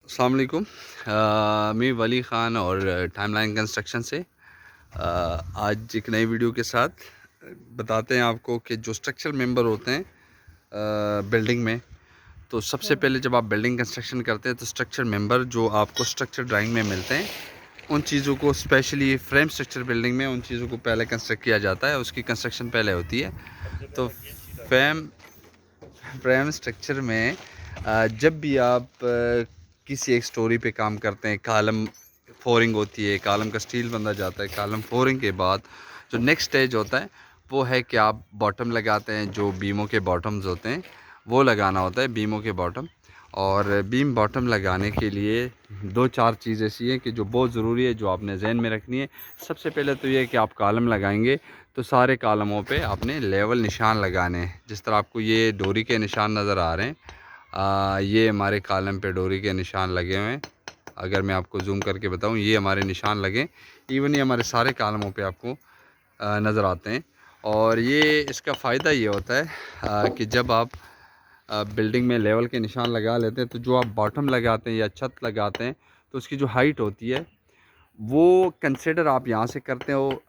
अस्सलाम वालेकुम। मैं वली ख़ान और टाइमलाइन कंस्ट्रक्शन से आज एक नई वीडियो के साथ बताते हैं आपको कि जो स्ट्रक्चर मेंबर होते हैं बिल्डिंग में। तो सबसे पहले जब आप बिल्डिंग कंस्ट्रक्शन करते हैं तो स्ट्रक्चर मेंबर जो आपको स्ट्रक्चर ड्राइंग में मिलते हैं, उन चीज़ों को स्पेशली फ्रेम स्ट्रक्चर बिल्डिंग में उन चीज़ों को पहले कंस्ट्रक्ट किया जाता है, उसकी कंस्ट्रक्शन पहले होती है। तो फ्रेम फ्रेम स्ट्रक्चर में जब भी आप किसी एक स्टोरी पे काम करते हैं, कॉलम फोरिंग होती है, कॉलम का स्टील बंधा जाता है। कॉलम फोरिंग के बाद जो नेक्स्ट स्टेज होता है वो है कि आप बॉटम लगाते हैं। जो बीमों के बॉटम्स होते हैं वो लगाना होता है, बीमों के बॉटम। और बीम बॉटम लगाने के लिए दो चार चीज़ ऐसी हैं कि जो बहुत ज़रूरी है, जो आपने जहन में रखनी है। सबसे पहले तो ये कि आप कॉलम लगाएंगे तो सारे कॉलमों पे आपने लेवल निशान लगाने हैं। जिस तरह आपको ये डोरी के निशान नज़र आ रहे हैं, ये हमारे कॉलम पे डोरी के निशान लगे हुए हैं। अगर मैं आपको जूम करके बताऊं, ये हमारे निशान लगे, इवन ये हमारे सारे कॉलमों पे आपको नज़र आते हैं। और ये इसका फ़ायदा ये होता है कि जब आप बिल्डिंग में लेवल के निशान लगा लेते हैं तो जो आप बॉटम लगाते हैं या छत लगाते हैं तो उसकी जो हाइट होती है वो कंसिडर आप यहाँ से करते हो।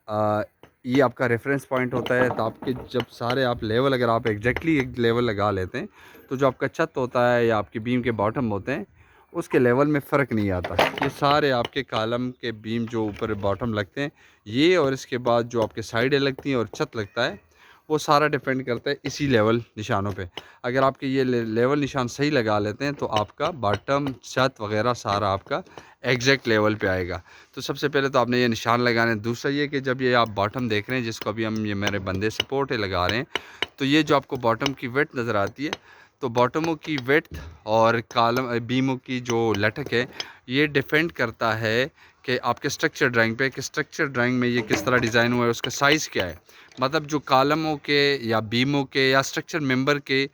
ये आपका रेफरेंस पॉइंट होता है। तो आपके जब सारे आप लेवल, अगर आप एग्जैक्टली एक लेवल लगा लेते हैं तो जो आपका छत होता है या आपकी बीम के बॉटम होते हैं उसके लेवल में फ़र्क नहीं आता। ये सारे आपके कॉलम के बीम जो ऊपर बॉटम लगते हैं ये, और इसके बाद जो आपके साइडें लगती हैं और छत लगता है, वो सारा डिपेंड करता है इसी लेवल निशानों पे। अगर आपके ये लेवल निशान सही लगा लेते हैं तो आपका बॉटम, छत वगैरह सारा आपका एग्जैक्ट लेवल पे आएगा। तो सबसे पहले तो आपने ये निशान लगाने हैं। दूसरा ये कि जब ये आप बॉटम देख रहे हैं, जिसको अभी हम, ये मेरे बंदे सपोर्ट लगा रहे हैं, तो ये जो आपको बॉटम की विड्थ नज़र आती है, तो बॉटमों की विड्थ और कॉलम बीमों की जो लटक है, ये डिपेंड करता है कि आपके स्ट्रक्चर ड्राइंग पे, कि स्ट्रक्चर ड्राइंग में ये किस तरह डिज़ाइन हुआ है, उसका साइज़ क्या है। मतलब जो कॉलमों के या बीमों के या स्ट्रक्चर मेंबर के,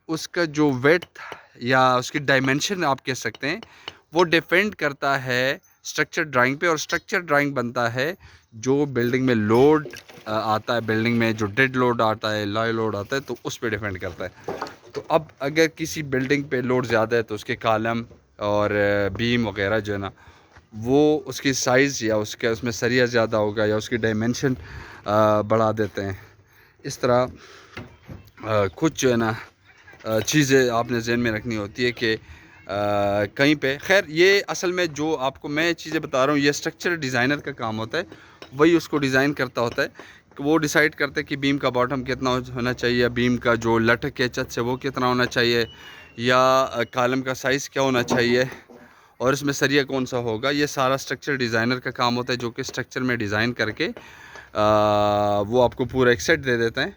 उसका जो विड्थ या उसकी डायमेंशन आप कह सकते हैं, वो डिपेंड करता है स्ट्रक्चर ड्राइंग पे। और स्ट्रक्चर ड्राइंग बनता है जो बिल्डिंग में लोड आता है, बिल्डिंग में जो डेड लोड आता है, लाइव लोड आता है, तो उस पर डिपेंड करता है। तो अब अगर किसी बिल्डिंग पे लोड ज़्यादा है तो उसके कॉलम और बीम वगैरह जो है ना, वो उसकी साइज़ या उसके उसमें सरिया ज़्यादा होगा या उसकी डायमेंशन बढ़ा देते हैं। इस तरह कुछ जो है ना चीज़ें आपने ज़हन में रखनी होती है कि कहीं पे, खैर ये असल में जो आपको मैं चीज़ें बता रहा हूँ, ये स्ट्रक्चर डिज़ाइनर का काम होता है। वही उसको डिज़ाइन करता होता है कि वो डिसाइड करते हैं कि बीम का बॉटम कितना होना चाहिए, या बीम का जो लटक है छत से वो कितना होना चाहिए, या कॉलम का साइज़ क्या होना चाहिए, और इसमें सरिया कौन सा होगा। ये सारा स्ट्रक्चर डिज़ाइनर का काम होता है, जो कि स्ट्रक्चर में डिज़ाइन करके वो आपको पूरा एक सेट दे देते हैं।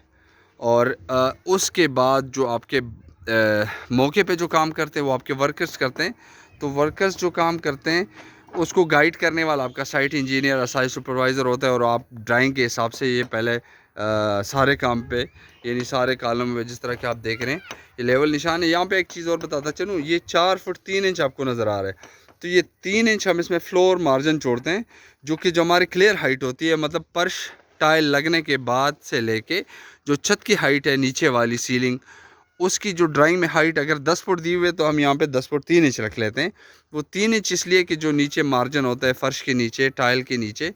और उसके बाद जो आपके मौके पे जो काम करते हैं वो आपके वर्कर्स करते हैं। तो वर्कर्स जो काम करते हैं उसको गाइड करने वाला आपका साइट इंजीनियर या साइट सुपरवाइज़र होता है। और आप ड्राइंग के हिसाब से ये पहले सारे काम पे, यानी सारे कॉलम में जिस तरह के आप देख रहे हैं ये लेवल निशान है। यहाँ पे एक चीज़ और बताता चलूँ, ये 4 फुट 3 इंच आपको नज़र आ रहा है। तो ये 3 इंच हम इसमें फ्लोर मार्जिन छोड़ते हैं, जो कि जो हमारी क्लियर हाइट होती है, मतलब फर्श टाइल लगने के बाद से लेके जो छत की हाइट है, नीचे वाली सीलिंग, उसकी जो ड्राइंग में हाइट अगर 10 फुट दी हुई है तो हम यहाँ पे 10 फुट 3 इंच रख लेते हैं। वो 3 इंच इसलिए कि जो नीचे मार्जिन होता है फ़र्श के नीचे, टाइल के नीचे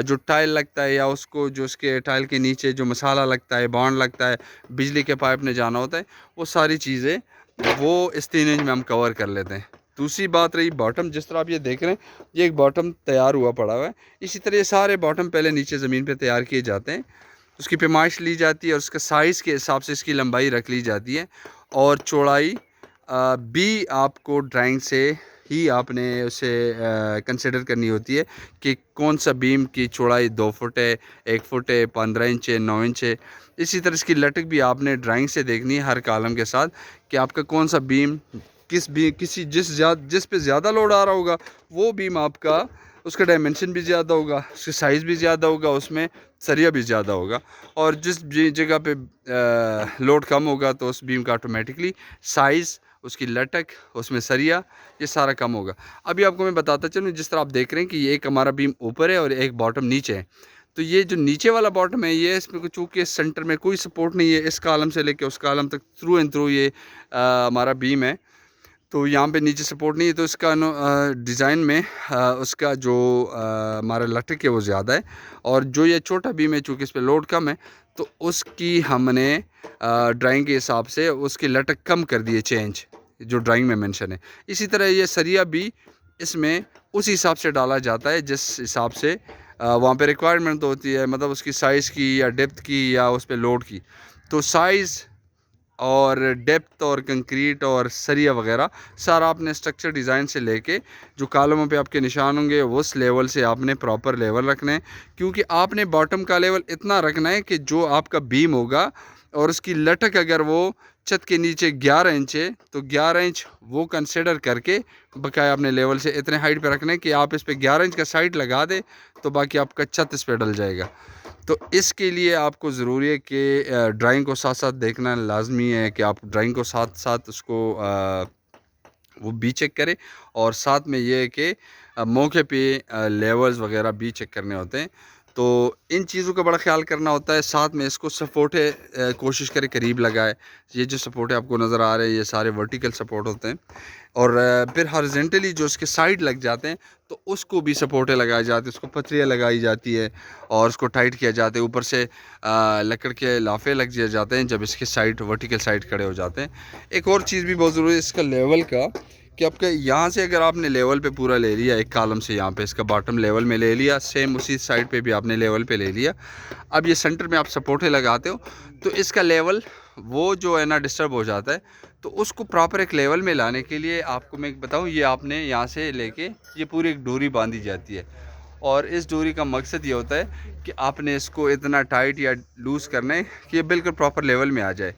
जो टाइल लगता है, या उसको जो उसके टाइल के नीचे जो मसाला लगता है, बॉन्ड लगता है, बिजली के पाइप में जाना होता है, वो सारी चीज़ें वो इस 3 इंच में हम कवर कर लेते हैं। दूसरी बात रही बॉटम, जिस तरह आप ये देख रहे हैं ये एक बॉटम तैयार हुआ पड़ा हुआ है। इसी तरह ये सारे बॉटम पहले नीचे ज़मीन पे तैयार किए जाते हैं, उसकी पैमाइश ली जाती है और उसका साइज़ के हिसाब से इसकी लंबाई रख ली जाती है। और चौड़ाई भी आपको ड्राइंग से ही आपने उसे कंसिडर करनी होती है कि कौन सा बीम की चौड़ाई 2 फुट है, 1 फुट है, 15 इंच है, 9 इंच है। इसी तरह इसकी लटक भी आपने ड्राइंग से देखनी है हर कॉलम के साथ, कि आपका कौन सा बीम जिस पे ज़्यादा लोड आ रहा होगा वो बीम आपका, उसका डायमेंशन भी ज़्यादा होगा, उसका साइज़ भी ज़्यादा होगा, उसमें सरिया भी ज़्यादा होगा। और जिस जगह पे लोड कम होगा तो उस बीम का ऑटोमेटिकली साइज़, उसकी लटक, उसमें सरिया, ये सारा कम होगा। अभी आपको मैं बताता चलूँ, जिस तरह आप देख रहे हैं कि ये एक हमारा बीम ऊपर है और एक बॉटम नीचे है। तो ये जो नीचे वाला बॉटम है, ये इसमें चूँकि सेंटर में कोई सपोर्ट नहीं है, इस कॉलम से लेके उस कॉलम तक थ्रू एंड थ्रू ये हमारा बीम है। तो यहाँ पे नीचे सपोर्ट नहीं है, तो इसका डिज़ाइन में उसका जो हमारा लटक है वो ज़्यादा है, और जो ये छोटा बीम है चूँकि इस पर लोड कम है तो उसकी हमने ड्राइंग के हिसाब से उसकी लटक कम कर दी है, चेंज जो ड्राइंग में मेंशन है। इसी तरह ये सरिया भी इसमें उस हिसाब से डाला जाता है जिस हिसाब से वहाँ पे रिक्वायरमेंट होती है, मतलब उसकी साइज़ की या डेप्थ की या उस पर लोड की। तो साइज़ और डेप्थ और कंक्रीट और सरिया वगैरह सारा आपने स्ट्रक्चर डिज़ाइन से लेके जो कॉलमों पे आपके निशान होंगे उस लेवल से आपने प्रॉपर लेवल रखना है, क्योंकि आपने बॉटम का लेवल इतना रखना है कि जो आपका बीम होगा और उसकी लटक अगर वो छत के नीचे 11 इंच है तो 11 इंच वो कंसिडर करके बकाया अपने लेवल से इतने हाइट पे रखना है कि आप इस पर 11 इंच का साइड लगा दे तो बाकी आपका छत इस पर डल जाएगा। तो इसके लिए आपको ज़रूरी है कि ड्राइंग को साथ साथ देखना लाजमी है कि आप ड्राइंग को साथ साथ उसको वो भी चेक करें, और साथ में ये है कि मौके पे लेवल्स वगैरह भी चेक करने होते हैं। तो इन चीज़ों का बड़ा ख्याल करना होता है। साथ में इसको सपोर्टे कोशिश करें करीब लगाए। ये जो सपोर्टे आपको नज़र आ रहे हैं ये सारे वर्टिकल सपोर्ट होते हैं, और फिर हॉरिजॉन्टली जो उसके साइड लग जाते हैं तो उसको भी सपोर्टें लगाई जाती है, उसको पतरियाँ लगाई जाती है और उसको टाइट किया जाता है। ऊपर से लकड़ के लाफे लग दिए जाते हैं जब इसके साइड वर्टिकल साइड खड़े हो जाते हैं। एक और चीज़ भी बहुत ज़रूरी है इसका लेवल का, कि आपके यहाँ से अगर आपने लेवल पे पूरा ले लिया एक कॉलम से, यहाँ पे इसका बॉटम लेवल में ले लिया, सेम उसी साइड पे भी आपने लेवल पे ले लिया, अब ये सेंटर में आप सपोर्टें लगाते हो तो इसका लेवल वो जो है ना डिस्टर्ब हो जाता है। तो उसको प्रॉपर एक लेवल में लाने के लिए आपको मैं बताऊँ, ये आपने यहाँ से लेके ये पूरी एक डोरी बांधी जाती है, और इस डोरी का मकसद ये होता है कि आपने इसको इतना टाइट या लूज़ करना है कि ये बिल्कुल प्रॉपर लेवल में आ जाए।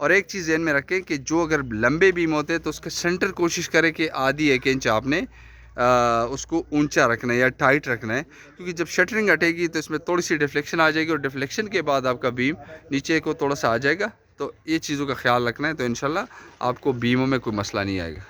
और एक चीज़ ध्यान में रखें कि जो अगर लंबे बीम होते हैं तो उसका सेंटर कोशिश करें कि आधी 1 इंच आपने उसको ऊंचा रखना है या टाइट रखना है, क्योंकि जब शटरिंग हटेगी तो इसमें थोड़ी सी डिफ्लेक्शन आ जाएगी और डिफ्लेक्शन के बाद आपका बीम नीचे को थोड़ा सा आ जाएगा। तो ये चीज़ों का ख्याल रखना है, तो इंशाल्लाह आपको बीमों में कोई मसला नहीं आएगा।